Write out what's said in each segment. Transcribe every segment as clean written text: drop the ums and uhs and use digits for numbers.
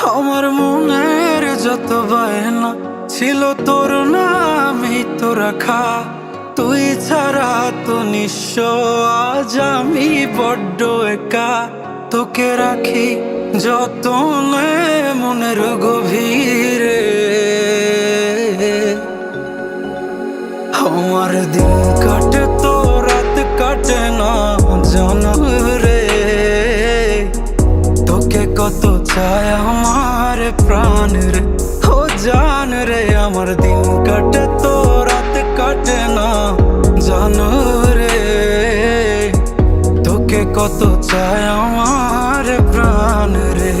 আমার মনের যত বায়না ছিল তোর নামই তো রাখা। তুই ছাড়া তো নিঃস্ব আজ আমি বড্ড একা। তোকে রাখি যতনে মনের গভীরে। আমার দিন কাটে তো রাত কাটে না জানো রে। তোকে কত চায় আমার প্রাণ রে, ও জান রে। আমার দিন কাটে তো রাত কাটে না জানো রে। তোকে কত চায় আমার প্রাণ রে।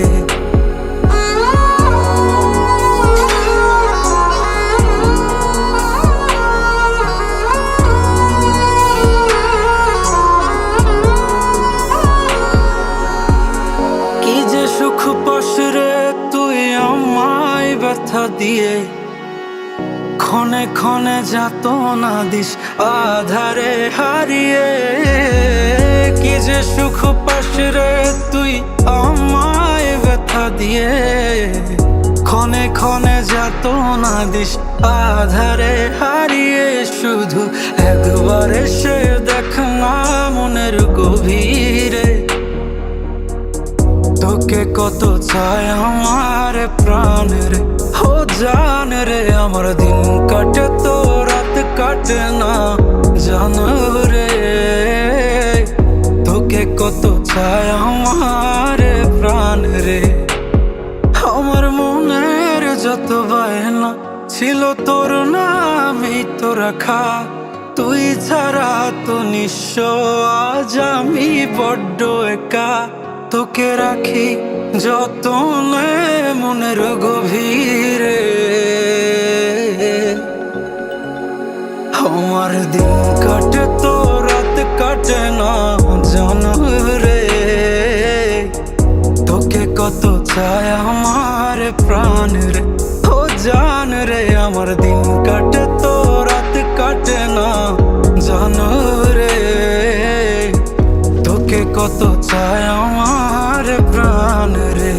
কি যে সুখ পাস রে তুই আমায় ব্যথা দিয়ে, ক্ষণে ক্ষণে যাত না দিস আধারে হারিয়ে। কি যে সুখ পাস রে তুই আমায় ব্যথা দিয়ে, ক্ষণে ক্ষণে যাত না দিস আধারে হারিয়ে। শুধু একবার এসে দেখ না মনের গভীরে। তোকে কত চায় আমার প্রাণ রে, ও জান রে। আমার দিন কাটে তো রাত কাটে না জানো রে। তোকে কত চায় আমার প্রাণ রে। আমার মনের যত বায়না ছিল তোর নামই তো রাখা। তুই ছাড়া তো নিঃস্ব আজ আমি বড্ড একা। তোকে রাখি যতনে মনের গভীরে। আমার দিন কাটে তো রাত কাটে না জানো রে। তোকে কত চায় আমার প্রাণ রে, ও জান রে। আমার দিন কাটে তো রাত কাটে না জানো রে। তোকে কত চায় আমার প্রাণ রে।